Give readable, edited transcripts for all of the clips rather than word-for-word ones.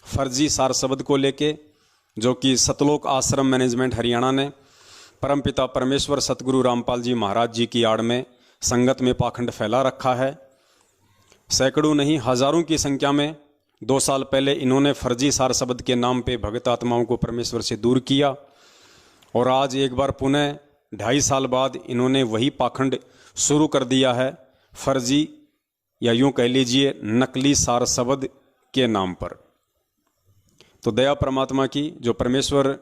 फर्जी सार शब्द को लेके, जो कि सतलोक आश्रम मैनेजमेंट हरियाणा ने परमपिता परमेश्वर सतगुरु रामपाल जी महाराज जी की आड़ में संगत में पाखंड फैला रखा है। सैकड़ों नहीं हजारों की संख्या में 2 साल पहले इन्होंने फर्जी सार शब्द के नाम पे भगत आत्माओं को परमेश्वर से दूर किया, और आज एक बार पुनः 2.5 साल बाद इन्होंने वही पाखंड शुरू कर दिया है, फर्जी या यूं कह लीजिए नकली सार शब्द के नाम पर। तो दया परमात्मा की, जो परमेश्वर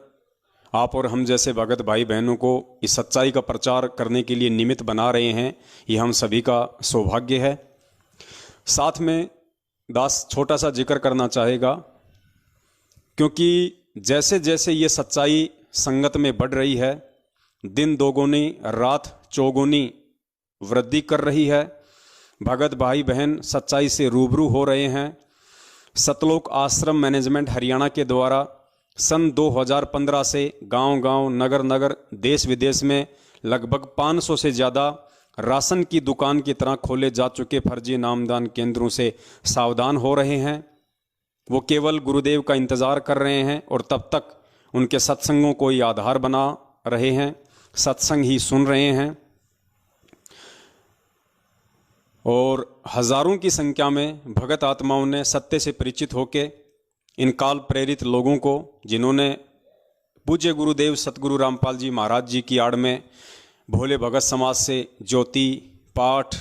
आप और हम जैसे भगत भाई बहनों को इस सच्चाई का प्रचार करने के लिए निमित्त बना रहे हैं, ये हम सभी का सौभाग्य है। साथ में दास छोटा सा जिक्र करना चाहेगा, क्योंकि जैसे जैसे ये सच्चाई संगत में बढ़ रही है, दिन दोगुनी रात चौगुनी वृद्धि कर रही है, भगत भाई बहन सच्चाई से रूबरू हो रहे हैं। सतलोक आश्रम मैनेजमेंट हरियाणा के द्वारा सन 2015 से गांव-गांव, नगर-नगर, देश विदेश में लगभग 500 से ज़्यादा राशन की दुकान की तरह खोले जा चुके फर्जी नामदान केंद्रों से सावधान हो रहे हैं। वो केवल गुरुदेव का इंतज़ार कर रहे हैं और तब तक उनके सत्संगों को ही आधार बना रहे हैं, सत्संग ही सुन रहे हैं। और हजारों की संख्या में भगत आत्माओं ने सत्य से परिचित होकर इन काल प्रेरित लोगों को, जिन्होंने पूज्य गुरुदेव सतगुरु रामपाल जी महाराज जी की आड़ में भोले भगत समाज से ज्योति, पाठ,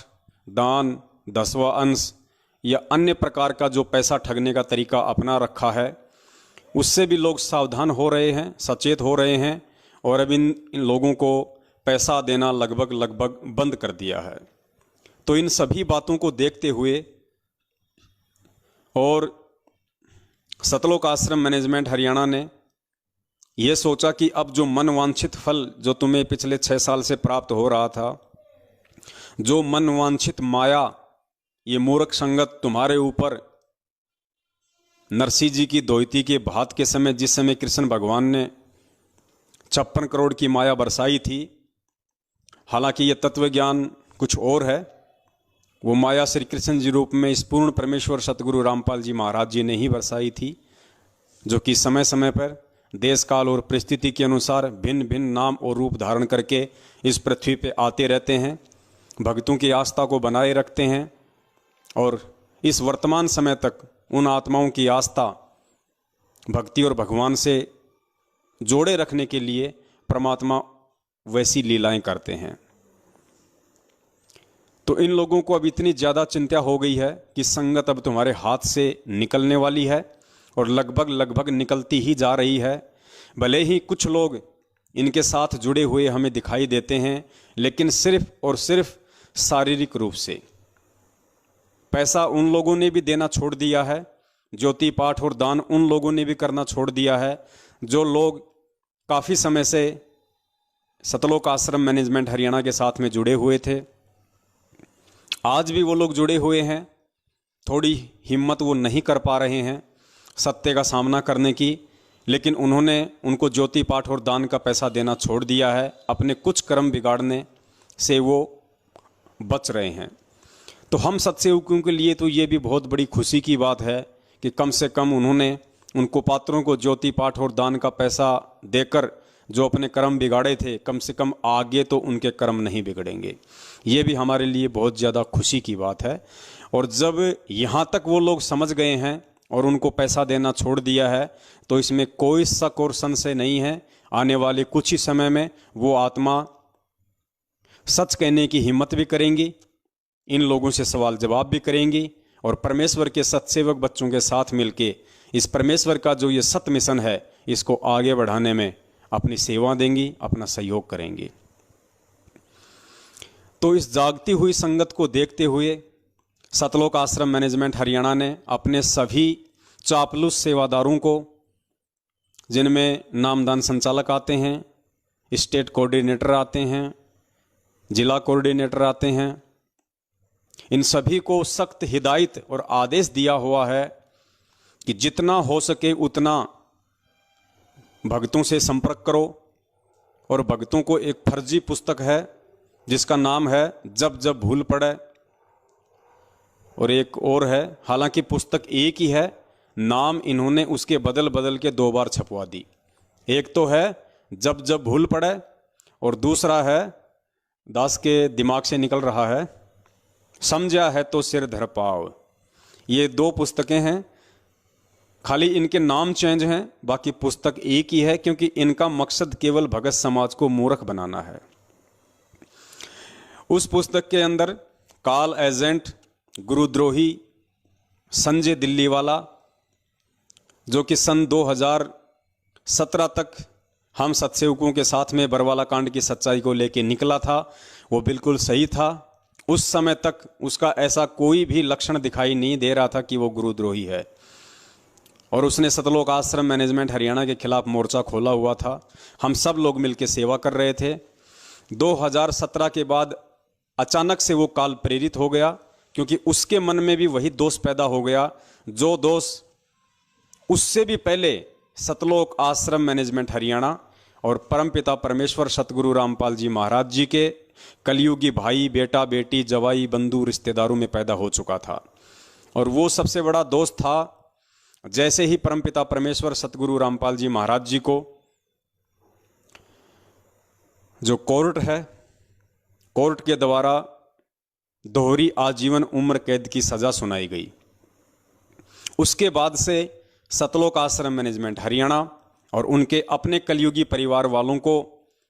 दान, 10वां अंश या अन्य प्रकार का जो पैसा ठगने का तरीका अपना रखा है, उससे भी लोग सावधान हो रहे हैं, सचेत हो रहे हैं, और अब इन लोगों को पैसा देना लगभग बंद कर दिया है। तो इन सभी बातों को देखते हुए और सतलोक आश्रम मैनेजमेंट हरियाणा ने यह सोचा कि अब जो मनवांछित फल जो तुम्हें पिछले 6 साल से प्राप्त हो रहा था, जो मनवांछित माया, ये मूर्ख संगत तुम्हारे ऊपर नरसिंह जी की दोहिती के भात के समय, जिस समय कृष्ण भगवान ने 56 करोड़ की माया बरसाई थी, हालांकि ये तत्व ज्ञान कुछ और है, वो माया श्री कृष्ण जी रूप में इस पूर्ण परमेश्वर सतगुरु रामपाल जी महाराज जी ने ही बरसाई थी, जो कि समय समय पर देश काल और परिस्थिति के अनुसार भिन्न भिन्न नाम और रूप धारण करके इस पृथ्वी पे आते रहते हैं, भक्तों की आस्था को बनाए रखते हैं, और इस वर्तमान समय तक उन आत्माओं की आस्था, भक्ति और भगवान से जोड़े रखने के लिए परमात्मा वैसी लीलाएं करते हैं। तो इन लोगों को अब इतनी ज़्यादा चिंता हो गई है कि संगत अब तुम्हारे हाथ से निकलने वाली है, और लगभग निकलती ही जा रही है। भले ही कुछ लोग इनके साथ जुड़े हुए हमें दिखाई देते हैं, लेकिन सिर्फ और सिर्फ शारीरिक रूप से। पैसा उन लोगों ने भी देना छोड़ दिया है, ज्योति पाठ और दान उन लोगों ने भी करना छोड़ दिया है, जो लोग काफ़ी समय से सतलोक आश्रम मैनेजमेंट हरियाणा के साथ में जुड़े हुए थे। आज भी वो लोग जुड़े हुए हैं, थोड़ी हिम्मत वो नहीं कर पा रहे हैं सत्य का सामना करने की, लेकिन उनको ज्योति पाठ और दान का पैसा देना छोड़ दिया है। अपने कुछ कर्म बिगाड़ने से वो बच रहे हैं। तो हम सत्सेवकों के लिए तो ये भी बहुत बड़ी खुशी की बात है कि कम से कम उन्होंने उनको पात्रों को ज्योति पाठ और दान का पैसा देकर जो अपने कर्म बिगाड़े थे, कम से कम आगे तो उनके कर्म नहीं बिगड़ेंगे। ये भी हमारे लिए बहुत ज़्यादा खुशी की बात है। और जब यहाँ तक वो लोग समझ गए हैं और उनको पैसा देना छोड़ दिया है, तो इसमें कोई शक और संशय नहीं है, आने वाले कुछ ही समय में वो आत्मा सच कहने की हिम्मत भी करेंगी, इन लोगों से सवाल जवाब भी करेंगी, और परमेश्वर के सत्सेवक बच्चों के साथ मिलके इस परमेश्वर का जो ये सत्य मिशन है, इसको आगे बढ़ाने में अपनी सेवा देंगी, अपना सहयोग करेंगी। तो इस जागती हुई संगत को देखते हुए सतलोक आश्रम मैनेजमेंट हरियाणा ने अपने सभी चापलूस सेवादारों को, जिनमें नामदान संचालक आते हैं, स्टेट कोऑर्डिनेटर आते हैं, जिला कोऑर्डिनेटर आते हैं, इन सभी को सख्त हिदायत और आदेश दिया हुआ है कि जितना हो सके उतना भक्तों से संपर्क करो। और भक्तों को एक फर्जी पुस्तक है जिसका नाम है जब जब भूल पड़े, और एक और है, हालांकि पुस्तक एक ही है, नाम इन्होंने उसके बदल बदल के 2 बार छपवा दी। एक तो है जब जब भूल पड़े, और दूसरा है दास के दिमाग से निकल रहा है, समझा है तो सिर धर पाव। ये 2 पुस्तकें हैं, खाली इनके नाम चेंज हैं, बाकी पुस्तक एक ही है, क्योंकि इनका मकसद केवल भगत समाज को मूर्ख बनाना है। उस पुस्तक के अंदर काल एजेंट, गुरुद्रोही संजय दिल्लीवाला, जो कि सन 2017 तक हम सत्सेवकों के साथ में बरवाला कांड की सच्चाई को लेके निकला था, वो बिल्कुल सही था। उस समय तक उसका ऐसा कोई भी लक्षण दिखाई नहीं दे रहा था कि वो गुरुद्रोही है, और उसने सतलोक आश्रम मैनेजमेंट हरियाणा के खिलाफ मोर्चा खोला हुआ था। हम सब लोग मिलकर सेवा कर रहे थे। 2017 के बाद अचानक से वो काल प्रेरित हो गया, क्योंकि उसके मन में भी वही दोष पैदा हो गया जो दोष उससे भी पहले सतलोक आश्रम मैनेजमेंट हरियाणा और परमपिता परमेश्वर सतगुरु रामपाल जी महाराज जी के कलयुगी भाई, बेटा, बेटी, जवाई, बंधु, रिश्तेदारों में पैदा हो चुका था। और वो सबसे बड़ा दोष था, जैसे ही परमपिता परमेश्वर सतगुरु रामपाल जी महाराज जी को जो कोर्ट है, कोर्ट के द्वारा दोहरी आजीवन उम्र कैद की सजा सुनाई गई, उसके बाद से सतलोक आश्रम मैनेजमेंट हरियाणा और उनके अपने कलयुगी परिवार वालों को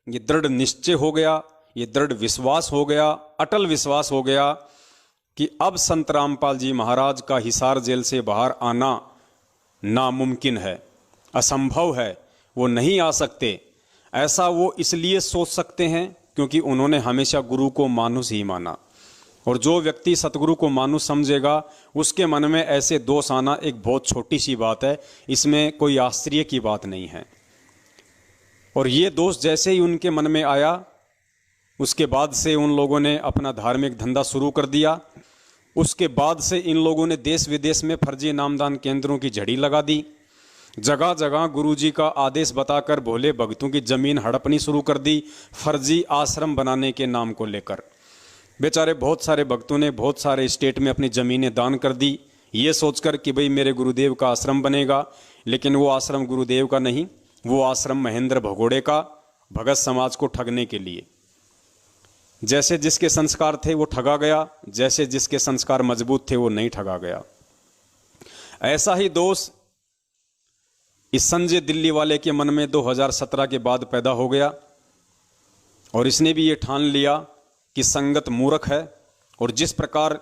ये दृढ़ निश्चय हो गया, ये दृढ़ विश्वास हो गया, अटल विश्वास हो गया कि अब संत रामपाल जी महाराज का हिसार जेल से बाहर आना नामुमकिन है, असंभव है, वो नहीं आ सकते। ऐसा वो इसलिए सोच सकते हैं क्योंकि उन्होंने हमेशा गुरु को मानुष ही माना, और जो व्यक्ति सतगुरु को मानुष समझेगा उसके मन में ऐसे दोष आना एक बहुत छोटी सी बात है, इसमें कोई आश्चर्य की बात नहीं है। और ये दोष जैसे ही उनके मन में आया, उसके बाद से उन लोगों ने अपना धार्मिक धंधा शुरू कर दिया। उसके बाद से इन लोगों ने देश विदेश में फर्जी नामदान केंद्रों की झड़ी लगा दी, जगह जगह गुरुजी का आदेश बताकर भोले भक्तों की जमीन हड़पनी शुरू कर दी, फर्जी आश्रम बनाने के नाम को लेकर। बेचारे बहुत सारे भक्तों ने बहुत सारे स्टेट में अपनी ज़मीनें दान कर दी, ये सोचकर कि भाई मेरे गुरुदेव का आश्रम बनेगा, लेकिन वो आश्रम गुरुदेव का नहीं, वो आश्रम महेंद्र भगोड़े का, भगत समाज को ठगने के लिए। जैसे जिसके संस्कार थे वो ठगा गया, जैसे जिसके संस्कार मजबूत थे वो नहीं ठगा गया। ऐसा ही दोष इस संजय दिल्ली वाले के मन में 2017 के बाद पैदा हो गया, और इसने भी ये ठान लिया कि संगत मूर्ख है। और जिस प्रकार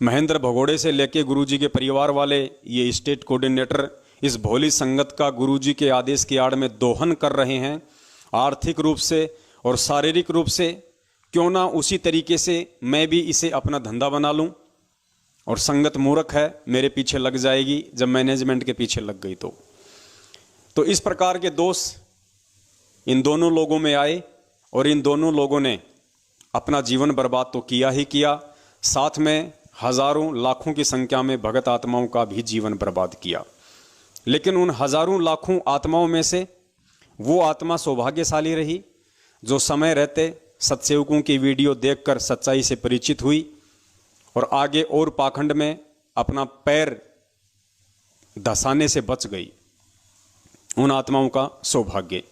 महेंद्र भगोड़े से लेके गुरुजी के परिवार वाले, ये स्टेट कोऑर्डिनेटर इस भोली संगत का गुरुजी के आदेश की आड़ में दोहन कर रहे हैं, आर्थिक रूप से और शारीरिक रूप से, क्यों ना उसी तरीके से मैं भी इसे अपना धंधा बना लूं। और संगत मूर्ख है, मेरे पीछे लग जाएगी, जब मैनेजमेंट के पीछे लग गई तो इस प्रकार के दोष इन दोनों लोगों में आए, और इन दोनों लोगों ने अपना जीवन बर्बाद तो किया ही किया, साथ में हजारों लाखों की संख्या में भगत आत्माओं का भी जीवन बर्बाद किया। लेकिन उन हजारों लाखों आत्माओं में से वो आत्मा सौभाग्यशाली रही जो समय रहते सत्सेवकों की वीडियो देखकर सच्चाई से परिचित हुई और आगे और पाखंड में अपना पैर धसाने से बच गई। उन आत्माओं का सौभाग्य।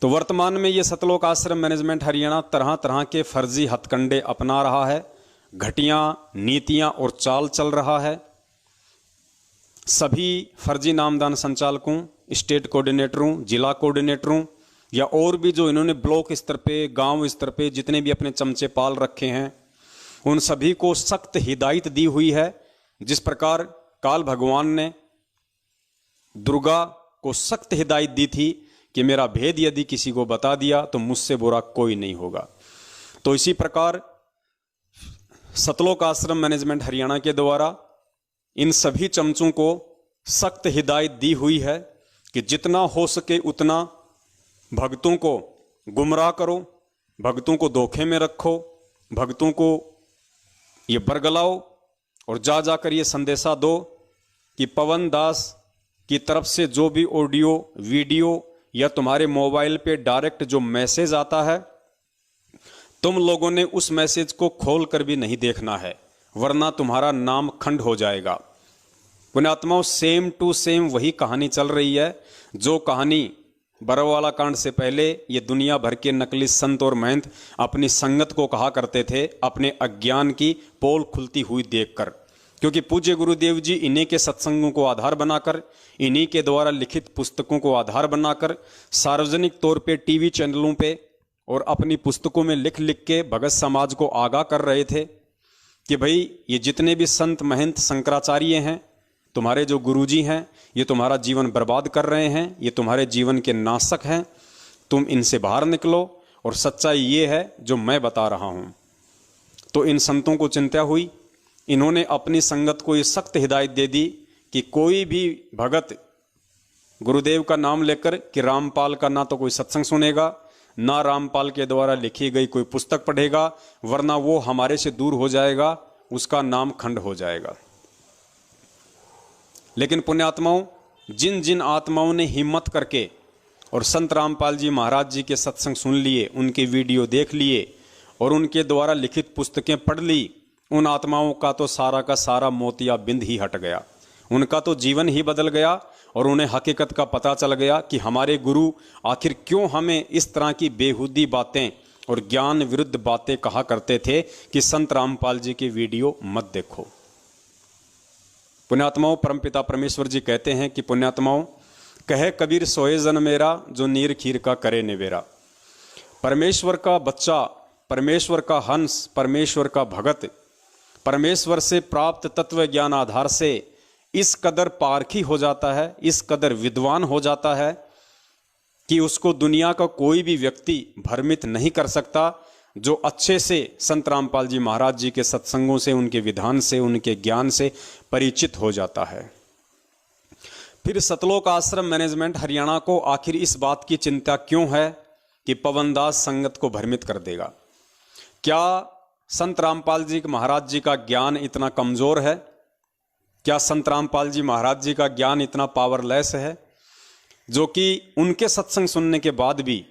तो वर्तमान में ये सतलोक आश्रम मैनेजमेंट हरियाणा तरह तरह के फर्जी हथकंडे अपना रहा है, घटिया नीतियां और चाल चल रहा है। सभी फर्जी नामदान संचालकों, स्टेट कोऑर्डिनेटरों, जिला कोऑर्डिनेटरों या और भी जो इन्होंने ब्लॉक स्तर पे, गांव स्तर पे जितने भी अपने चमचे पाल रखे हैं, उन सभी को सख्त हिदायत दी हुई है। जिस प्रकार काल भगवान ने दुर्गा को सख्त हिदायत दी थी कि मेरा भेद यदि किसी को बता दिया तो मुझसे बुरा कोई नहीं होगा, तो इसी प्रकार सतलोक आश्रम मैनेजमेंट हरियाणा के द्वारा इन सभी चमचों को सख्त हिदायत दी हुई है कि जितना हो सके उतना भक्तों को गुमराह करो, भक्तों को धोखे में रखो, भक्तों को ये बरगलाओ और जा जाकर ये संदेशा दो कि पवन दास की तरफ से जो भी ऑडियो वीडियो या तुम्हारे मोबाइल पे डायरेक्ट जो मैसेज आता है, तुम लोगों ने उस मैसेज को खोल कर भी नहीं देखना है, वरना तुम्हारा नाम खंड हो जाएगा। पुण्यात्माओं, सेम टू सेम वही कहानी चल रही है जो कहानी बरवाला कांड से पहले ये दुनिया भर के नकली संत और महंत अपनी संगत को कहा करते थे, अपने अज्ञान की पोल खुलती हुई देखकर। क्योंकि पूज्य गुरुदेव जी इन्हीं के सत्संगों को आधार बनाकर, इन्हीं के द्वारा लिखित पुस्तकों को आधार बनाकर सार्वजनिक तौर पे टीवी चैनलों पे और अपनी पुस्तकों में लिख लिख के भगत समाज को आगाह कर रहे थे कि भाई ये जितने भी संत महंत शंकराचार्य हैं, तुम्हारे जो गुरुजी हैं, ये तुम्हारा जीवन बर्बाद कर रहे हैं, ये तुम्हारे जीवन के नाशक हैं, तुम इनसे बाहर निकलो और सच्चाई ये है जो मैं बता रहा हूँ। तो इन संतों को चिंता हुई, इन्होंने अपनी संगत को ये सख्त हिदायत दे दी कि कोई भी भगत गुरुदेव का नाम लेकर कि रामपाल का ना तो कोई सत्संग सुनेगा, ना रामपाल के द्वारा लिखी गई कोई पुस्तक पढ़ेगा, वरना वो हमारे से दूर हो जाएगा, उसका नाम खंड हो जाएगा। लेकिन पुण्यात्माओं, जिन जिन आत्माओं ने हिम्मत करके और संत रामपाल जी महाराज जी के सत्संग सुन लिए, उनके वीडियो देख लिए और उनके द्वारा लिखित पुस्तकें पढ़ ली, उन आत्माओं का तो सारा का सारा मोतियाबिंद ही हट गया, उनका तो जीवन ही बदल गया और उन्हें हकीकत का पता चल गया कि हमारे गुरु आखिर क्यों हमें इस तरह की बेहुदी बातें और ज्ञान विरुद्ध बातें कहा करते थे कि संत रामपाल जी की वीडियो मत देखो। पुण्यात्माओं, परमपिता परमेश्वर जी कहते हैं कि पुण्यात्माओं, कहे कबीर सोए जन मेरा, जो नीर खीर का करे निवेरा। परमेश्वर का बच्चा, परमेश्वर का हंस, परमेश्वर का भगत, परमेश्वर से प्राप्त तत्व ज्ञान आधार से इस कदर पारखी हो जाता है, इस कदर विद्वान हो जाता है कि उसको दुनिया का कोई भी व्यक्ति भ्रमित नहीं कर सकता, जो अच्छे से संत रामपाल जी महाराज जी के सत्संगों से, उनके विधान से, उनके ज्ञान से परिचित हो जाता है। फिर सतलोक आश्रम मैनेजमेंट हरियाणा को आखिर इस बात की चिंता क्यों है कि पवनदास संगत को भ्रमित कर देगा? क्या संत रामपाल जी महाराज जी का ज्ञान इतना कमजोर है? क्या संत रामपाल जी महाराज जी का ज्ञान इतना पावरलेस है जो कि उनके सत्संग सुनने के बाद भी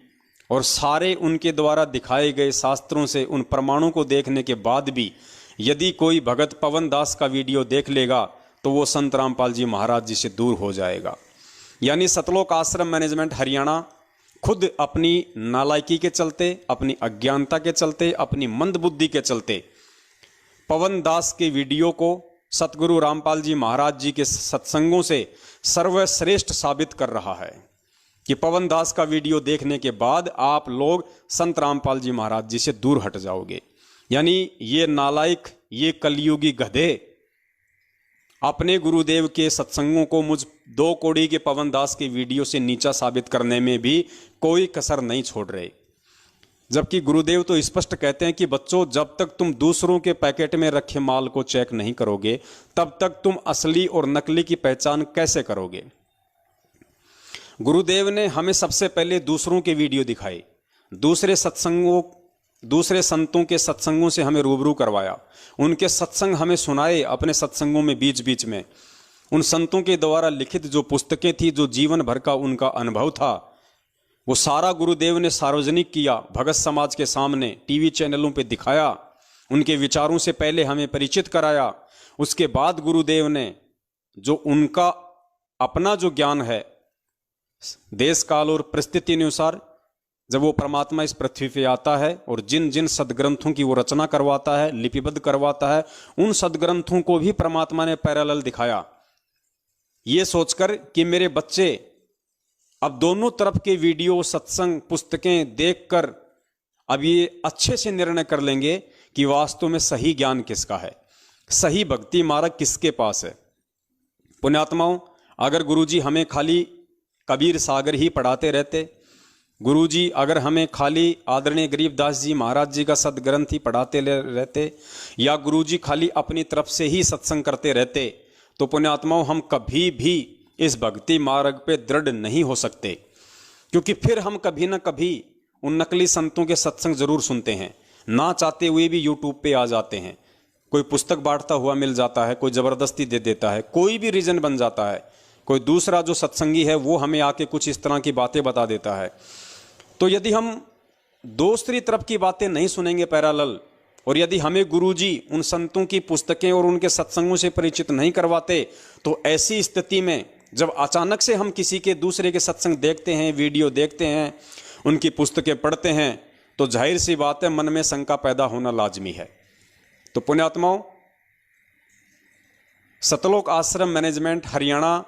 और सारे उनके द्वारा दिखाए गए शास्त्रों से उन प्रमाणों को देखने के बाद भी यदि कोई भगत पवन दास का वीडियो देख लेगा तो वो संत रामपाल जी महाराज जी से दूर हो जाएगा? यानी सतलोक आश्रम मैनेजमेंट हरियाणा खुद अपनी नालायकी के चलते, अपनी अज्ञानता के चलते, अपनी मंदबुद्धि के चलते पवन दास के वीडियो को सतगुरु रामपाल जी महाराज जी के सत्संगों से सर्वश्रेष्ठ साबित कर रहा है कि पवन दास का वीडियो देखने के बाद आप लोग संत रामपाल जी महाराज जी से दूर हट जाओगे। यानी ये नालायक, ये कलयुगी गधे अपने गुरुदेव के सत्संगों को मुझ 2 कौड़ी के पवन दास के वीडियो से नीचा साबित करने में भी कोई कसर नहीं छोड़ रहे। जबकि गुरुदेव तो स्पष्ट कहते हैं कि बच्चों, जब तक तुम दूसरों के पैकेट में रखे माल को चेक नहीं करोगे तब तक तुम असली और नकली की पहचान कैसे करोगे? गुरुदेव ने हमें सबसे पहले दूसरों के वीडियो दिखाए, दूसरे संतों के सत्संगों से हमें रूबरू करवाया, उनके सत्संग हमें सुनाए अपने सत्संगों में बीच बीच में। उन संतों के द्वारा लिखित जो पुस्तकें थी, जो जीवन भर का उनका अनुभव था, वो सारा गुरुदेव ने सार्वजनिक किया, भगत समाज के सामने टीवी चैनलों पे दिखाया, उनके विचारों से पहले हमें परिचित कराया। उसके बाद गुरुदेव ने जो उनका अपना जो ज्ञान है, देश काल और परिस्थिति अनुसार जब वो परमात्मा इस पृथ्वी पे आता है और जिन जिन सदग्रंथों की वो रचना करवाता है, लिपिबद्ध करवाता है, उन सदग्रंथों को भी परमात्मा ने पैरेलल दिखाया, ये सोचकर कि मेरे बच्चे अब दोनों तरफ के वीडियो, सत्संग, पुस्तकें देखकर अब ये अच्छे से निर्णय कर लेंगे कि वास्तव में सही ज्ञान किसका है, सही भक्ति मार्ग किसके पास है। पुण्यात्माओं, अगर गुरुजी हमें खाली कबीर सागर ही पढ़ाते रहते, गुरुजी अगर हमें खाली आदरणीय गरीबदास जी महाराज जी का सदग्रंथ ही पढ़ाते रहते, या गुरुजी खाली अपनी तरफ से ही सत्संग करते रहते, तो पुण्यात्माओं हम कभी भी इस भक्ति मार्ग पे दृढ़ नहीं हो सकते। क्योंकि फिर हम कभी ना कभी उन नकली संतों के सत्संग जरूर सुनते हैं, ना चाहते हुए भी यूट्यूब पे आ जाते हैं, कोई पुस्तक बांटता हुआ मिल जाता है, कोई जबरदस्ती दे देता है, कोई भी रीजन बन जाता है, कोई दूसरा जो सत्संगी है वो हमें आके कुछ इस तरह की बातें बता देता है। तो यदि हम दूसरी तरफ की बातें नहीं सुनेंगे पैरेलल, और यदि हमें गुरुजी उन संतों की पुस्तकें और उनके सत्संगों से परिचित नहीं करवाते, तो ऐसी स्थिति में जब अचानक से हम किसी के दूसरे के सत्संग देखते हैं, वीडियो देखते हैं, उनकी पुस्तकें पढ़ते हैं, तो जाहिर सी बात है मन में शंका पैदा होना लाजमी है। तो पुण्यात्माओं, सतलोक आश्रम मैनेजमेंट हरियाणा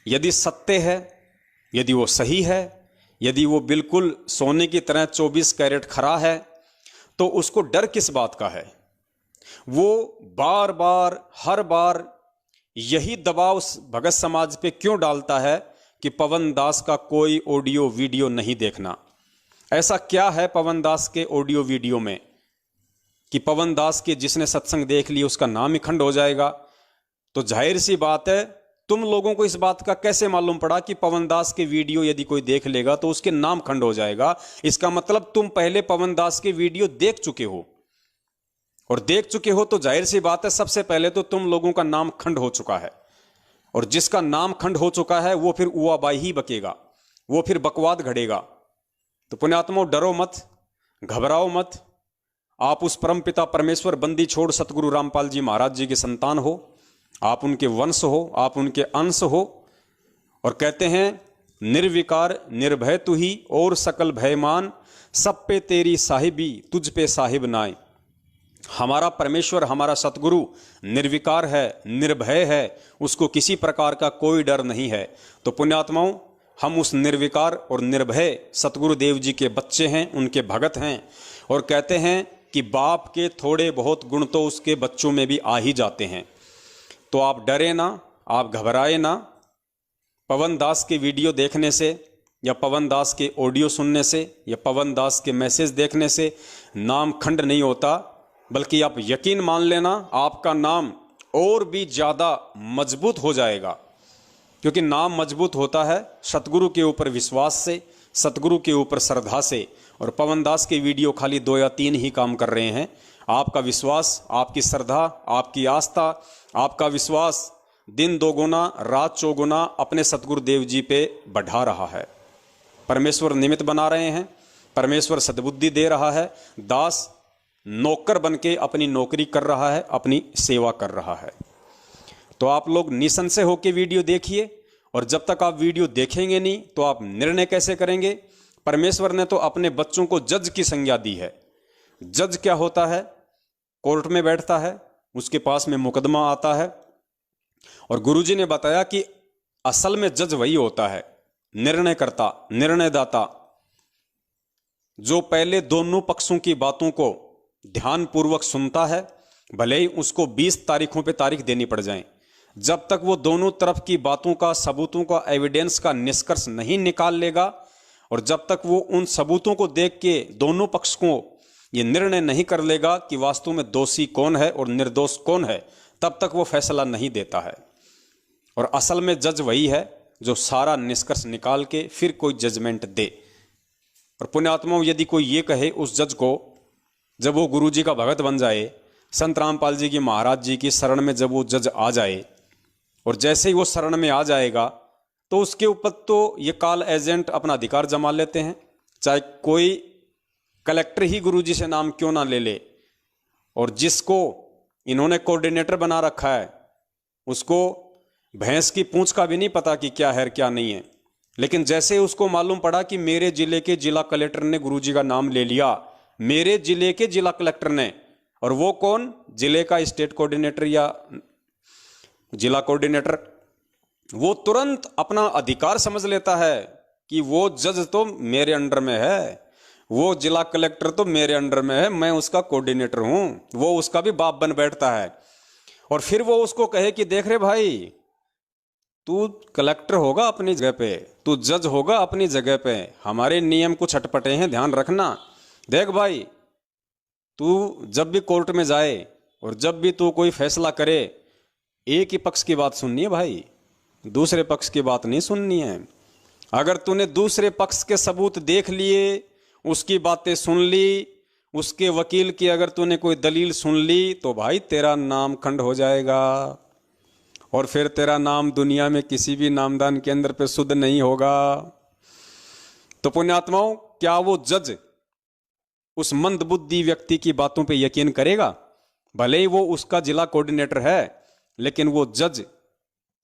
यदि सत्य है, यदि वो सही है, यदि वो बिल्कुल सोने की तरह 24 कैरेट खरा है, तो उसको डर किस बात का है? वो बार बार हर बार यही दबाव भगत समाज पे क्यों डालता है कि पवन दास का कोई ऑडियो वीडियो नहीं देखना? ऐसा क्या है पवन दास के ऑडियो वीडियो में कि पवन दास के जिसने सत्संग देख लिया उसका नाम ही खंड हो जाएगा? तो जाहिर सी बात है, तुम लोगों को इस बात का कैसे मालूम पड़ा कि पवन दास के वीडियो यदि कोई देख लेगा तो उसके नाम खंड हो जाएगा? इसका मतलब तुम पहले पवन दास के वीडियो देख चुके हो, और देख चुके हो तो जाहिर सी बात है सबसे पहले तो तुम लोगों का नाम खंड हो चुका है, और जिसका नाम खंड हो चुका है वो फिर उआबाई ही बकेगा, वो फिर बकवाद घड़ेगा। तो पुण्यात्माओं, डरो मत, घबराओ मत। आप उस परमपिता परमेश्वर बंदी छोड़ सतगुरु रामपाल जी महाराज जी के संतान हो, आप उनके वंश हो, आप उनके अंश हो, और कहते हैं निर्विकार निर्भय तू ही और सकल भयमान, सब पे तेरी साहिबी तुझ पे साहिब नाय। हमारा परमेश्वर, हमारा सतगुरु निर्विकार है, निर्भय है, उसको किसी प्रकार का कोई डर नहीं है। तो पुण्यात्माओं, हम उस निर्विकार और निर्भय सतगुरु देव जी के बच्चे हैं, उनके भगत हैं, और कहते हैं कि बाप के थोड़े बहुत गुण तो उसके बच्चों में भी आ ही जाते हैं। तो आप डरे ना, आप घबराए ना। पवन दास के वीडियो देखने से या पवन दास के ऑडियो सुनने से या पवन दास के मैसेज देखने से नाम खंड नहीं होता, बल्कि आप यकीन मान लेना आपका नाम और भी ज़्यादा मजबूत हो जाएगा, क्योंकि नाम मजबूत होता है सतगुरु के ऊपर विश्वास से, सतगुरु के ऊपर श्रद्धा से। और पवन दास के वीडियो खाली 2 या 3 ही काम कर रहे हैं। आपका विश्वास, आपकी श्रद्धा, आपकी आस्था, आपका विश्वास दिन 2 गुना रात 4 गुना अपने सतगुरु देव जी पे बढ़ा रहा है। परमेश्वर निमित्त बना रहे हैं, परमेश्वर सद्बुद्धि दे रहा है, दास नौकर बन के अपनी नौकरी कर रहा है, अपनी सेवा कर रहा है। तो आप लोग निसंशय होकर वीडियो देखिए, और जब तक आप वीडियो देखेंगे नहीं तो आप निर्णय कैसे करेंगे? परमेश्वर ने तो अपने बच्चों को जज की संज्ञा दी है। जज क्या होता है? कोर्ट में बैठता है, उसके पास में मुकदमा आता है, और गुरुजी ने बताया कि असल में जज वही होता है, निर्णयकर्ता, निर्णयदाता, जो पहले दोनों पक्षों की बातों को ध्यानपूर्वक सुनता है, भले ही उसको 20 तारीखों पे तारीख देनी पड़ जाए। जब तक वो दोनों तरफ की बातों का, सबूतों का, एविडेंस का निष्कर्ष नहीं निकाल लेगा, और जब तक वो उन सबूतों को देख के दोनों पक्ष को ये निर्णय नहीं कर लेगा कि वास्तव में दोषी कौन है और निर्दोष कौन है, तब तक वो फैसला नहीं देता है। और असल में जज वही है जो सारा निष्कर्ष निकाल के फिर कोई जजमेंट दे। और पुण्यात्माओं, यदि कोई ये कहे उस जज को, जब वो गुरु जी का भगत बन जाए, संत रामपाल जी की, महाराज जी की शरण में जब वो जज आ जाए, और जैसे ही वो शरण में आ जाएगा तो उसके ऊपर तो ये कॉल एजेंट अपना अधिकार जमा लेते हैं, चाहे कोई कलेक्टर ही गुरुजी से नाम क्यों ना ले ले। और जिसको इन्होंने कोऑर्डिनेटर बना रखा है उसको भैंस की पूंछ का भी नहीं पता कि क्या है क्या नहीं है, लेकिन जैसे उसको मालूम पड़ा कि मेरे जिले के जिला कलेक्टर ने गुरुजी का नाम ले लिया, मेरे जिले के जिला कलेक्टर ने, और वो कौन? जिले का स्टेट कोऑर्डिनेटर या जिला कोऑर्डिनेटर, वो तुरंत अपना अधिकार समझ लेता है कि वो जज तो मेरे अंडर में है, वो जिला कलेक्टर तो मेरे अंडर में है, मैं उसका कोऑर्डिनेटर हूं। वो उसका भी बाप बन बैठता है, और फिर वो उसको कहे कि देख रे भाई, तू कलेक्टर होगा अपनी जगह पे, तू जज होगा अपनी जगह पे, हमारे नियम कुछ अटपटे हैं, ध्यान रखना। देख भाई, तू जब भी कोर्ट में जाए और जब भी तू कोई फैसला करे, एक ही पक्ष की बात सुननी है भाई, दूसरे पक्ष की बात नहीं सुननी है। अगर तूने दूसरे पक्ष के सबूत देख लिए, उसकी बातें सुन ली, उसके वकील की अगर तूने कोई दलील सुन ली, तो भाई तेरा नाम खंड हो जाएगा, और फिर तेरा नाम दुनिया में किसी भी नामदान केंद्र पे शुद्ध नहीं होगा। तो पुण्यात्माओं, क्या वो जज उस मंदबुद्धि व्यक्ति की बातों पे यकीन करेगा? भले ही वो उसका जिला कोऑर्डिनेटर है, लेकिन वो जज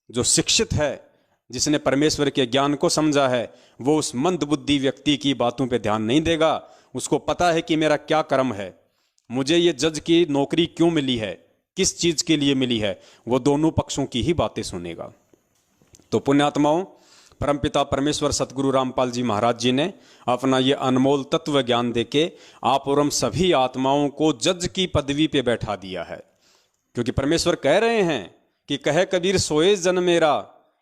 जो शिक्षित है, जिसने परमेश्वर के ज्ञान को समझा है, वो उस मंदबुद्धि व्यक्ति की बातों पे ध्यान नहीं देगा। उसको पता है कि मेरा क्या कर्म है, मुझे ये जज की नौकरी क्यों मिली है, किस चीज के लिए मिली है, वो दोनों पक्षों की ही बातें सुनेगा। तो पुण्यात्माओं, परमपिता परमेश्वर सतगुरु रामपाल जी महाराज जी ने अपना ये अनमोल तत्व ज्ञान देके आप और हम सभी आत्माओं को जज की पदवी पे बैठा दिया है। क्योंकि परमेश्वर कह रहे हैं कि कहे कबीर सोए जन मेरा,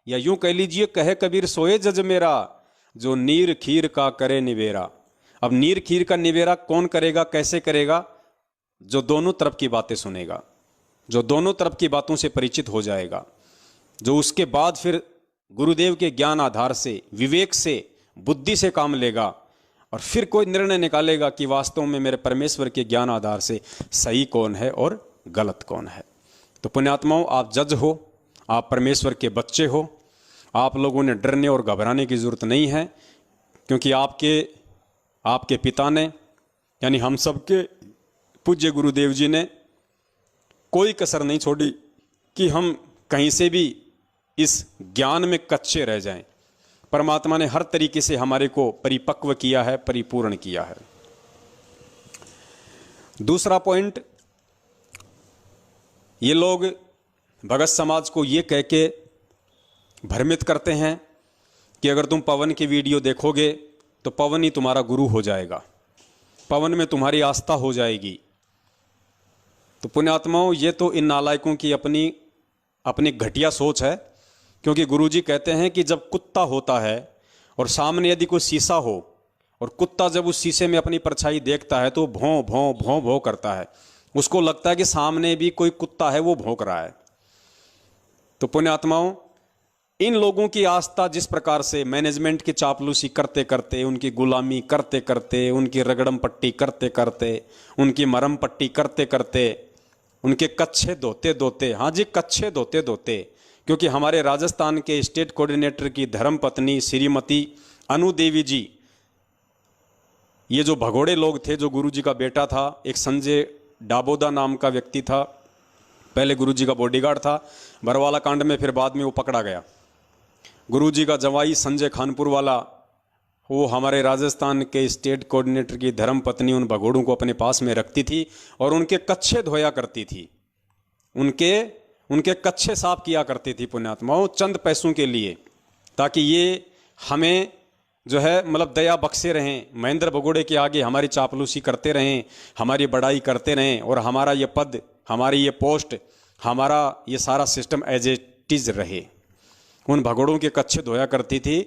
या यूं कह लीजिए कहे कबीर सोए जज मेरा, जो नीर खीर का करे निवेरा। अब नीर खीर का निवेरा कौन करेगा, कैसे करेगा? जो दोनों तरफ की बातें सुनेगा, जो दोनों तरफ की बातों से परिचित हो जाएगा, जो उसके बाद फिर गुरुदेव के ज्ञान आधार से, विवेक से, बुद्धि से काम लेगा और फिर कोई निर्णय निकालेगा कि वास्तव में मेरे परमेश्वर के ज्ञान आधार से सही कौन है और गलत कौन है। तो पुण्यात्माओं, आप जज हो, आप परमेश्वर के बच्चे हो, आप लोगों ने डरने और घबराने की जरूरत नहीं है, क्योंकि आपके पिता ने, यानी हम सबके पूज्य गुरुदेव जी ने कोई कसर नहीं छोड़ी कि हम कहीं से भी इस ज्ञान में कच्चे रह जाएं। परमात्मा ने हर तरीके से हमारे को परिपक्व किया है, परिपूर्ण किया है। दूसरा पॉइंट, ये लोग भगत समाज को ये कह के भ्रमित करते हैं कि अगर तुम पवन की वीडियो देखोगे तो पवन ही तुम्हारा गुरु हो जाएगा, पवन में तुम्हारी आस्था हो जाएगी। तो पुण्यात्माओं, ये तो इन नालायकों की अपनी घटिया सोच है। क्योंकि गुरुजी कहते हैं कि जब कुत्ता होता है और सामने यदि कोई शीशा हो और कुत्ता जब उस शीशे में अपनी परछाई देखता है तो भौं भौं भौं भौं करता है, उसको लगता है कि सामने भी कोई कुत्ता है, वो भौंक रहा है। तो पुण्यात्माओं, इन लोगों की आस्था जिस प्रकार से मैनेजमेंट की चापलूसी करते करते, उनकी गुलामी करते करते, उनकी रगड़म पट्टी करते करते, उनकी मरम पट्टी करते करते, उनके कच्छे धोते धोते, हाँ जी कच्छे धोते धोते, क्योंकि हमारे राजस्थान के स्टेट कोऑर्डिनेटर की धर्मपत्नी श्रीमती अनु देवी जी, ये जो भगोड़े लोग थे, जो गुरुजी का बेटा था, एक संजय डाबोदा नाम का व्यक्ति था, पहले गुरुजी का बॉडीगार्ड था, बरवाला कांड में फिर बाद में वो पकड़ा गया। गुरुजी का जवाई संजय खानपुर वाला, वो हमारे राजस्थान के स्टेट कोऑर्डिनेटर की धर्मपत्नी उन भगोड़ों को अपने पास में रखती थी और उनके कच्छे धोया करती थी, उनके कच्छे साफ किया करती थी पुण्यात्माओं, चंद पैसों के लिए, ताकि ये हमें जो है मतलब दया बख्शे रहें, महेंद्र भगोड़े के आगे हमारी चापलूसी करते रहें, हमारी बड़ाई करते रहें और हमारा ये पद, हमारी ये पोस्ट, हमारा ये सारा सिस्टम एज इट इज रहे। उन भगोड़ों के कच्छे धोया करती थी।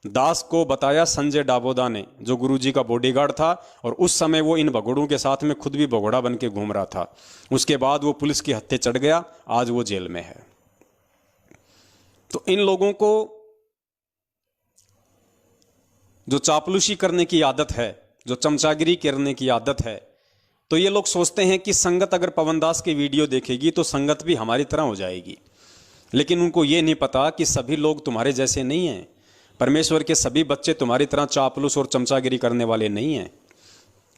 दास को बताया संजय डाबोदा ने, जो गुरुजी का बॉडीगार्ड था, और उस समय वो इन भगोड़ों के साथ में खुद भी भगोड़ा बन के घूम रहा था। उसके बाद वो पुलिस की हत्थे चढ़ गया, आज वो जेल में है। तो इन लोगों को जो चापलूसी करने की आदत है, जो चमचागिरी करने की आदत है, तो ये लोग सोचते हैं कि संगत अगर पवनदास की वीडियो देखेगी तो संगत भी हमारी तरह हो जाएगी। लेकिन उनको ये नहीं पता कि सभी लोग तुम्हारे जैसे नहीं हैं। परमेश्वर के सभी बच्चे तुम्हारी तरह चापलूस और चमचागिरी करने वाले नहीं हैं।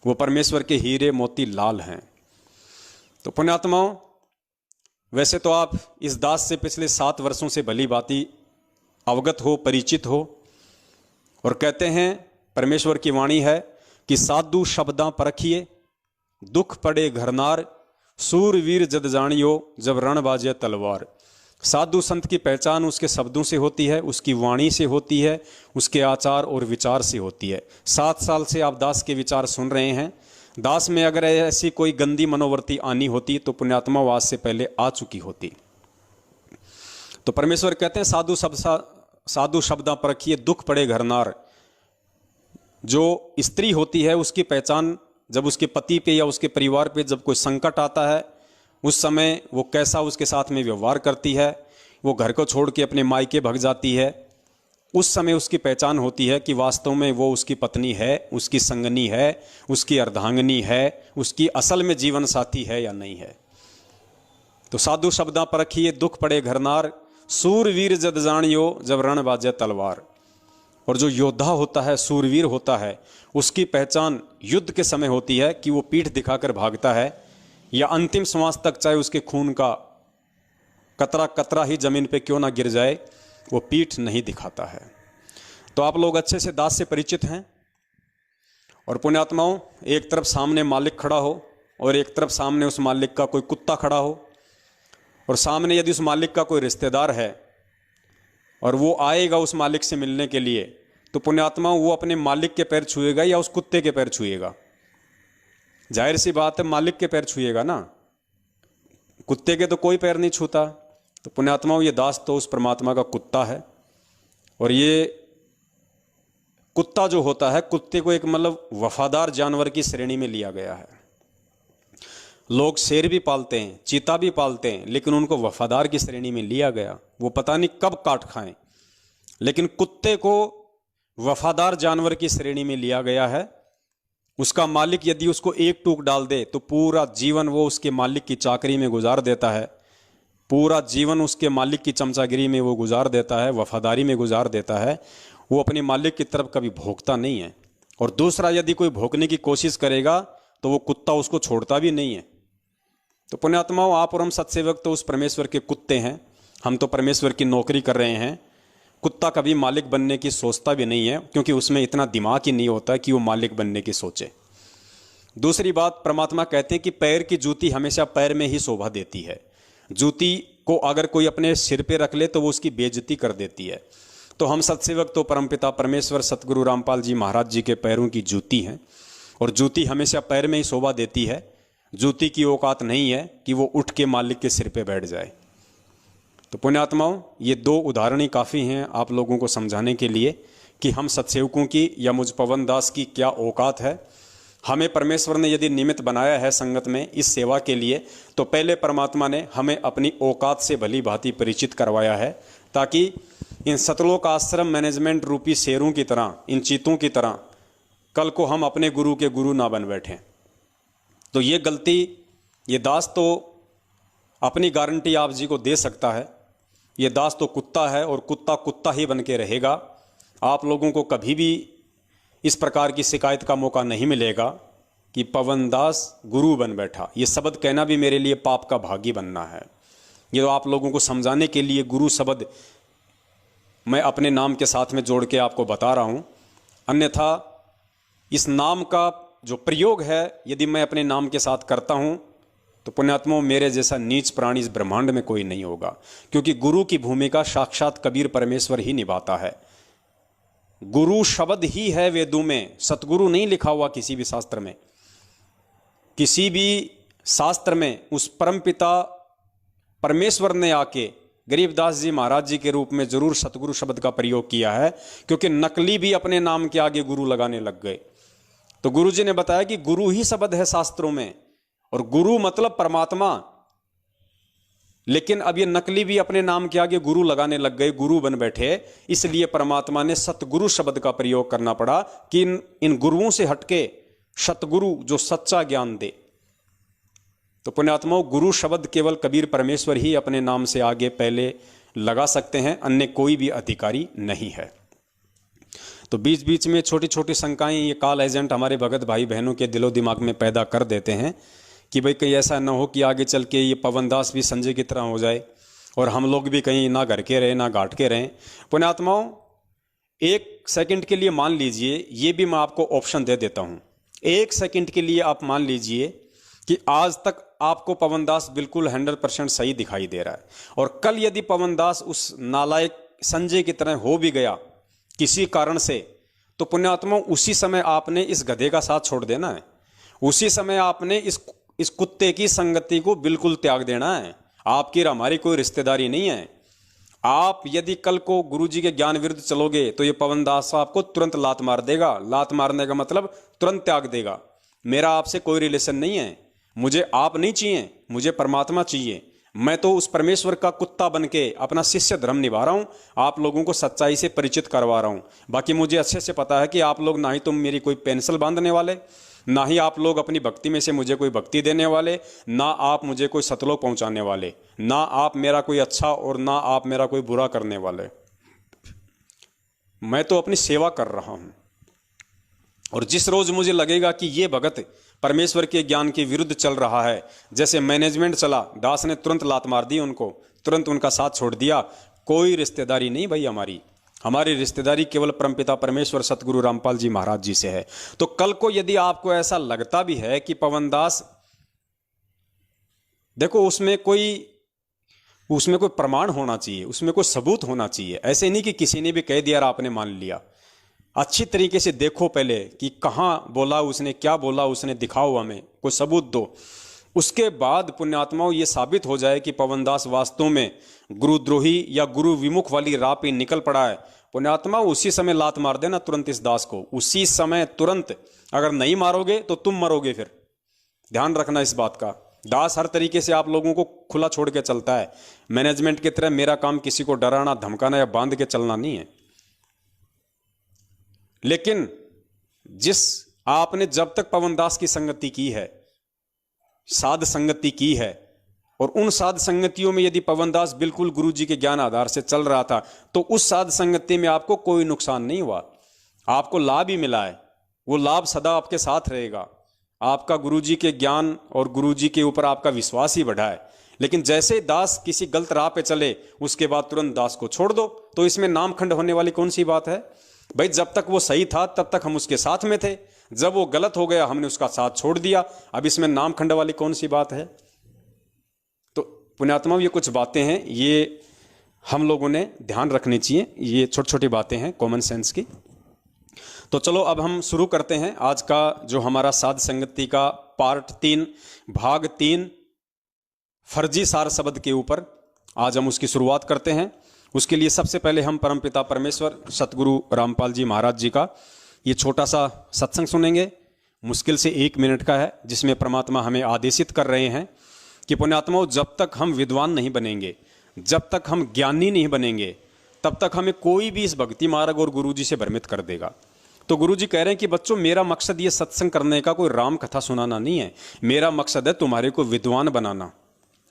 वो परमेश्वर के हीरे मोती लाल हैं। तो पुण्यात्माओं, वैसे तो आप इस दास से पिछले 7 वर्षों से भली भांति अवगत हो, परिचित हो, और कहते हैं परमेश्वर की वाणी है कि साधु शब्दां परखिए, दुख पड़े घरनार, सूरवीर जद जानियो, जब रण बाजे तलवार। साधु संत की पहचान उसके शब्दों से होती है, उसकी वाणी से होती है, उसके आचार और विचार से होती है। 7 साल से आप दास के विचार सुन रहे हैं। दास में अगर ऐसी कोई गंदी मनोवृत्ति आनी होती तो पुण्यात्मा वास से पहले आ चुकी होती। तो परमेश्वर कहते हैं साधु शब्दां परखिए, दुख पड़े घरनार। जो स्त्री होती है उसकी पहचान जब उसके पति पे या उसके परिवार पे जब कोई संकट आता है, उस समय वो कैसा उसके साथ में व्यवहार करती है, वो घर को छोड़ के अपने मायके भग जाती है, उस समय उसकी पहचान होती है कि वास्तव में वो उसकी पत्नी है, उसकी संगनी है, उसकी अर्धांगिनी है, उसकी असल में जीवन साथी है या नहीं है। तो साधु शब्दां परखिए, दुख पड़े घरनार, सूरवीर जद जानियो, जब रण बाजे तलवार। और जो योद्धा होता है, सूरवीर होता है, उसकी पहचान युद्ध के समय होती है कि वो पीठ दिखाकर भागता है या अंतिम श्वास तक चाहे उसके खून का कतरा कतरा ही जमीन पे क्यों ना गिर जाए, वो पीठ नहीं दिखाता है। तो आप लोग अच्छे से दास से परिचित हैं। और पुण्यात्माओं, एक तरफ सामने मालिक खड़ा हो और एक तरफ सामने उस मालिक का कोई कुत्ता खड़ा हो, और सामने यदि उस मालिक का कोई रिश्तेदार है और वो आएगा उस मालिक से मिलने के लिए, तो पुण्यात्माओं वो अपने मालिक के पैर छुएगा या उस कुत्ते के पैर छुएगा? जाहिर सी बात है मालिक के पैर छुएगा ना, कुत्ते के तो कोई पैर नहीं छूता। तो पुण्यात्माओं, ये दास तो उस परमात्मा का कुत्ता है। और ये कुत्ता जो होता है, कुत्ते को एक मतलब वफादार जानवर की श्रेणी में लिया गया है। लोग शेर भी पालते हैं, चीता भी पालते हैं, लेकिन उनको वफादार की श्रेणी में लिया गया। वो पता नहीं कब काट खाएं, लेकिन कुत्ते को वफादार जानवर की श्रेणी में लिया गया है। उसका मालिक यदि उसको एक टूक डाल दे तो पूरा जीवन वो उसके मालिक की चाकरी में गुजार देता है, पूरा जीवन उसके मालिक की चमचागिरी में वो गुजार देता है, वफादारी में गुजार देता है। वो अपने मालिक की तरफ कभी भौंकता नहीं है। और दूसरा, यदि कोई भौंकने की कोशिश करेगा तो वो कुत्ता उसको छोड़ता भी नहीं है। तो पुण्यात्माओं, आप और हम सत्सेवक तो उस परमेश्वर के कुत्ते हैं। हम तो परमेश्वर की नौकरी कर रहे हैं। कुत्ता कभी मालिक बनने की सोचता भी नहीं है, क्योंकि उसमें इतना दिमाग ही नहीं होता कि वो मालिक बनने की सोचे। दूसरी बात, परमात्मा कहते हैं कि पैर की जूती हमेशा पैर में ही शोभा देती है। जूती को अगर कोई अपने सिर पे रख ले तो वो उसकी बेइज्जती कर देती है। तो हम सत्सेवक तो परमपिता परमेश्वर सतगुरु रामपाल जी महाराज जी के पैरों की जूती हैं, और जूती हमेशा पैर में ही शोभा देती है। जूती की औकात नहीं है कि वो उठ के मालिक के सिर पे बैठ जाए। तो पुण्यात्माओं, ये दो उदाहरण ही काफ़ी हैं आप लोगों को समझाने के लिए कि हम सत्सेवकों की या मुझ पवन दास की क्या औकात है। हमें परमेश्वर ने यदि निमित्त बनाया है संगत में इस सेवा के लिए, तो पहले परमात्मा ने हमें अपनी औकात से भली भांति परिचित करवाया है, ताकि इन सतलोक आश्रम मैनेजमेंट रूपी शेरों की तरह, इन चीतों की तरह कल को हम अपने गुरु के गुरु ना बन बैठें। तो ये गलती ये दास तो अपनी गारंटी आप जी को दे सकता है। ये दास तो कुत्ता है और कुत्ता कुत्ता ही बन के रहेगा। आप लोगों को कभी भी इस प्रकार की शिकायत का मौका नहीं मिलेगा कि पवन दास गुरु बन बैठा। ये शब्द कहना भी मेरे लिए पाप का भागी बनना है। ये तो आप लोगों को समझाने के लिए गुरु शब्द मैं अपने नाम के साथ में जोड़ के आपको बता रहा हूँ। अन्यथा इस नाम का जो प्रयोग है यदि मैं अपने नाम के साथ करता हूँ तो पुण्यात्माओं, मेरे जैसा नीच प्राणी इस ब्रह्मांड में कोई नहीं होगा, क्योंकि गुरु की भूमिका साक्षात कबीर परमेश्वर ही निभाता है। गुरु शब्द ही है वेदों में, सतगुरु नहीं लिखा हुआ किसी भी शास्त्र में। किसी भी शास्त्र में उस परमपिता परमेश्वर ने आके गरीबदास जी महाराज जी के रूप में जरूर सतगुरु शब्द का प्रयोग किया है, क्योंकि नकली भी अपने नाम के आगे गुरु लगाने लग गए। तो गुरु जी ने बताया कि गुरु ही शब्द है शास्त्रों में, और गुरु मतलब परमात्मा। लेकिन अब ये नकली भी अपने नाम के आगे गुरु लगाने लग गए, गुरु बन बैठे। इसलिए परमात्मा ने सतगुरु शब्द का प्रयोग करना पड़ा कि इन गुरुओं से हटके सतगुरु जो सच्चा ज्ञान दे। तो पुण्यात्माओं, गुरु शब्द केवल कबीर परमेश्वर ही अपने नाम से आगे पहले लगा सकते हैं, अन्य कोई भी अधिकारी नहीं है। तो बीच बीच में छोटी छोटी शंकाएं ये काल एजेंट हमारे भगत भाई बहनों के दिलो दिमाग में पैदा कर देते हैं कि भाई कहीं ऐसा न हो कि आगे चल के ये पवन दास भी संजय की तरह हो जाए और हम लोग भी कहीं ना घर के रहें ना घाट के रहें। पुण्यात्माओं, एक सेकंड के लिए मान लीजिए, ये भी मैं आपको ऑप्शन दे देता हूँ, एक सेकंड के लिए आप मान लीजिए कि आज तक आपको पवन दास बिल्कुल 100% सही दिखाई दे रहा है, और कल यदि पवन दास उस नालायक संजय की तरह हो भी गया किसी कारण से, तो पुण्यात्मा उसी समय आपने इस गधे का साथ छोड़ देना है। उसी समय आपने इस कुत्ते की संगति को बिल्कुल त्याग देना है। आपकी हमारी कोई रिश्तेदारी नहीं है। आप यदि कल को गुरुजी के ज्ञान विरुद्ध चलोगे तो ये पवन दास आपको तुरंत लात मार देगा। लात मारने का मतलब तुरंत त्याग देगा। मेरा आपसे कोई रिलेशन नहीं है, मुझे आप नहीं चाहिए, मुझे परमात्मा चाहिए। मैं तो उस परमेश्वर का कुत्ता बन के अपना शिष्य धर्म निभा रहा हूँ, आप लोगों को सच्चाई से परिचित करवा रहा हूँ। बाकी मुझे अच्छे से पता है कि आप लोग ना ही तुम मेरी कोई पेंसिल बांधने वाले, ना ही आप लोग अपनी भक्ति में से मुझे कोई भक्ति देने वाले, ना आप मुझे कोई सतलोक पहुँचाने वाले, ना आप मेरा कोई अच्छा और ना आप मेरा कोई बुरा करने वाले। मैं तो अपनी सेवा कर रहा हूं। और जिस रोज मुझे लगेगा कि ये भगत परमेश्वर के ज्ञान के विरुद्ध चल रहा है, जैसे मैनेजमेंट चला, दास ने तुरंत लात मार दी उनको, तुरंत उनका साथ छोड़ दिया। कोई रिश्तेदारी नहीं भाई हमारी रिश्तेदारी केवल परमपिता परमेश्वर सतगुरु रामपाल जी महाराज जी से है। तो कल को यदि आपको ऐसा लगता भी है कि पवनदास, देखो उसमें कोई प्रमाण होना चाहिए, उसमें कोई सबूत होना चाहिए। ऐसे नहीं कि किसी ने भी कह दिया और आपने मान लिया। अच्छी तरीके से देखो पहले कि कहाँ बोला उसने, क्या बोला उसने, दिखाओ हमें, कोई सबूत दो। उसके बाद पुण्यात्माओं ये साबित हो जाए कि पवनदास वास्तव में गुरुद्रोही या गुरु विमुख वाली राह पे निकल पड़ा है, पुण्यात्माओं उसी समय लात मार देना तुरंत इस दास को, उसी समय तुरंत। अगर नहीं मारोगे तो तुम मरोगे। फिर ध्यान रखना इस बात का। दास हर तरीके से आप लोगों को खुला छोड़ के चलता है। मैनेजमेंट की तरह मेरा काम किसी को डराना, धमकाना या बांध के चलना नहीं है। लेकिन आपने जब तक पवनदास की संगति की है, साध संगति की है, और उन साध संगतियों में यदि पवनदास बिल्कुल गुरु जी के ज्ञान आधार से चल रहा था, तो उस साध संगति में आपको कोई नुकसान नहीं हुआ, आपको लाभ ही मिला है। वो लाभ सदा आपके साथ रहेगा। आपका गुरु जी के ज्ञान और गुरु जी के ऊपर आपका विश्वास ही बढ़ा है। लेकिन जैसे दास किसी गलत राह पे चले, उसके बाद तुरंत दास को छोड़ दो, तो इसमें नामखंड होने वाली कौन सी बात है भाई? जब तक वो सही था तब तक हम उसके साथ में थे, जब वो गलत हो गया हमने उसका साथ छोड़ दिया। अब इसमें नामखंड वाली कौन सी बात है? तो पुण्यात्माओं ये कुछ बातें हैं, ये हम लोगों ने ध्यान रखनी चाहिए। ये छोटी छोटी बातें हैं कॉमन सेंस की। तो चलो अब हम शुरू करते हैं आज का जो हमारा साध संगति का पार्ट 3 भाग 3 फर्जी सार शब्द के ऊपर आज हम उसकी शुरुआत करते हैं। उसके लिए सबसे पहले हम परमपिता परमेश्वर सतगुरु रामपाल जी महाराज जी का ये छोटा सा सत्संग सुनेंगे। मुश्किल से 1 मिनट का है, जिसमें परमात्मा हमें आदेशित कर रहे हैं कि पुण्यात्माओं, जब तक हम विद्वान नहीं बनेंगे, जब तक हम ज्ञानी नहीं बनेंगे, तब तक हमें कोई भी इस भक्ति मार्ग और गुरु जी से भ्रमित कर देगा। तो गुरु जी कह रहे हैं कि बच्चों, मेरा मकसद ये सत्संग करने का कोई राम कथा सुनाना नहीं है, मेरा मकसद है तुम्हारे को विद्वान बनाना।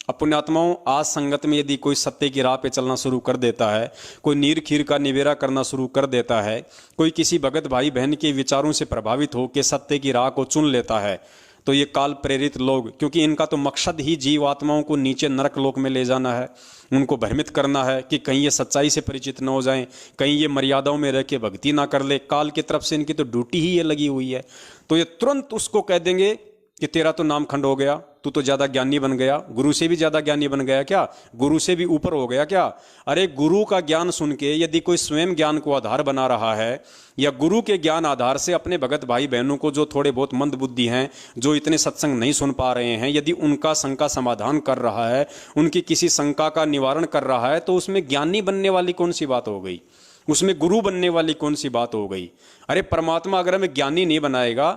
अब पुण्यात्माओं, आज संगत में यदि कोई सत्य की राह पे चलना शुरू कर देता है, कोई नीर खीर का निवेरा करना शुरू कर देता है, कोई किसी भगत भाई बहन के विचारों से प्रभावित हो के सत्य की राह को चुन लेता है, तो ये काल प्रेरित लोग, क्योंकि इनका तो मकसद ही जीवात्माओं को नीचे नरक लोक में ले जाना है, उनको भ्रमित करना है कि कहीं ये सच्चाई से परिचित न हो जाएं, कहीं ये मर्यादाओं में रह के भक्ति ना कर ले। काल की तरफ से इनकी तो ड्यूटी ही ये लगी हुई है। तो ये तुरंत उसको कह देंगे कि तेरा तो नाम खंड हो गया, तू तो ज्यादा ज्ञानी बन गया, गुरु से भी ज्यादा ज्ञानी बन गया क्या, गुरु से भी ऊपर हो गया क्या। अरे गुरु का ज्ञान सुन के यदि कोई स्वयं ज्ञान को आधार बना रहा है, या गुरु के ज्ञान आधार से अपने भगत भाई बहनों को जो थोड़े बहुत मंद बुद्धि हैं, जो इतने सत्संग नहीं सुन पा रहे हैं, यदि उनका शंका समाधान कर रहा है, उनकी किसी शंका का निवारण कर रहा है, तो उसमें ज्ञानी बनने वाली कौन सी बात हो गई, उसमें गुरु बनने वाली कौन सी बात हो गई। अरे परमात्मा अगर हमें ज्ञानी नहीं बनाएगा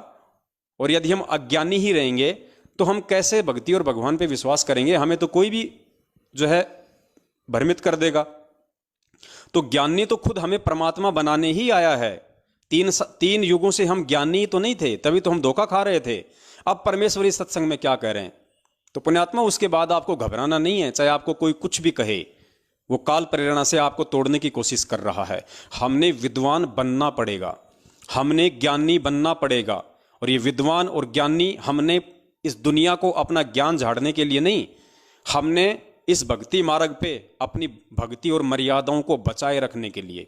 और यदि हम अज्ञानी ही रहेंगे, तो हम कैसे भक्ति और भगवान पे विश्वास करेंगे? हमें तो कोई भी जो है भ्रमित कर देगा। तो ज्ञानी तो खुद हमें परमात्मा बनाने ही आया है। तीन युगों से हम ज्ञानी तो नहीं थे, तभी तो हम धोखा खा रहे थे। अब परमेश्वरी सत्संग में क्या कह रहे हैं? तो पुण्यात्मा, उसके बाद आपको घबराना नहीं है, चाहे आपको कोई कुछ भी कहे। वो काल प्रेरणा से आपको तोड़ने की कोशिश कर रहा है। हमने विद्वान बनना पड़ेगा, हमने ज्ञानी बनना पड़ेगा। और ये विद्वान और ज्ञानी हमने इस दुनिया को अपना ज्ञान झाड़ने के लिए नहीं, हमने इस भक्ति मार्ग पे अपनी भक्ति और मर्यादाओं को बचाए रखने के लिए।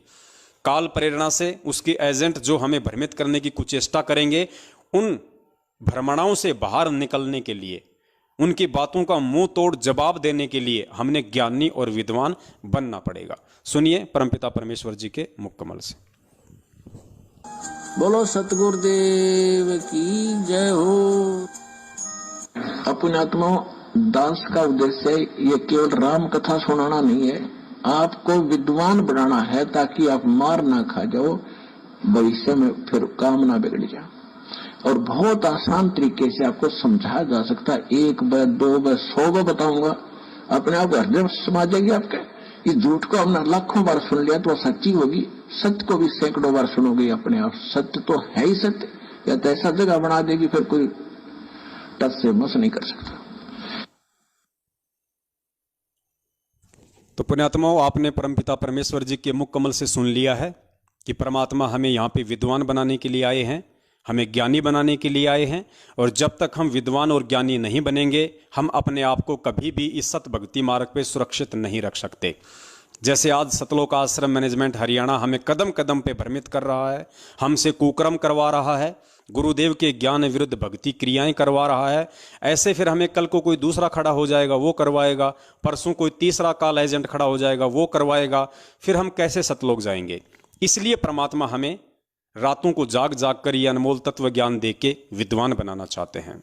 काल प्रेरणा से उसके एजेंट जो हमें भ्रमित करने की कुचेष्टा करेंगे, उन भ्रमणाओं से बाहर निकलने के लिए, उनकी बातों का मुंह तोड़ जवाब देने के लिए हमने ज्ञानी और विद्वान बनना पड़ेगा। सुनिए परमपिता परमेश्वर जी के मुख कमल से। बोलो सतगुरुदेव की जय हो। अपने आत्माओं, दास का उद्देश्य ये केवल राम कथा सुनाना नहीं है, आपको विद्वान बनाना है, ताकि आप मार ना खा जाओ, भविष्य में फिर काम ना बिगड़ जाए। और बहुत आसान तरीके से आपको समझाया जा सकता है। 1 बार 2 बार 100 बार बताऊंगा, अपने आप हृदय समा जाएगी आपके। इस झूठ को हमने लाखों बार सुन लिया तो सच्ची होगी, सत्य को भी सैकड़ों बार सुनोगे अपने आप। सत्य तो है ही सत्य, या तो ऐसा जगह बना देगी फिर कोई टच से मस नहीं कर सकता। तो पुण्यात्माओं, आपने परमपिता परमेश्वर जी के मुख कमल से सुन लिया है कि परमात्मा हमें यहाँ पे विद्वान बनाने के लिए आए हैं, हमें ज्ञानी बनाने के लिए आए हैं। और जब तक हम विद्वान और ज्ञानी नहीं बनेंगे, हम अपने आप को कभी भी इस सत भक्ति मार्ग पे सुरक्षित नहीं रख सकते। जैसे आज सतलोक आश्रम मैनेजमेंट हरियाणा हमें कदम कदम पे भ्रमित कर रहा है, हमसे कुकर्म करवा रहा है, गुरुदेव के ज्ञान विरुद्ध भक्ति क्रियाएं करवा रहा है, ऐसे फिर हमें कल को कोई दूसरा खड़ा हो जाएगा, वो करवाएगा, परसों कोई तीसरा काल एजेंट खड़ा हो जाएगा, वो करवाएगा, फिर हम कैसे सतलोक जाएंगे। इसलिए परमात्मा हमें रातों को जाग जाग कर ये अनमोल तत्व ज्ञान दे के विद्वान बनाना चाहते हैं।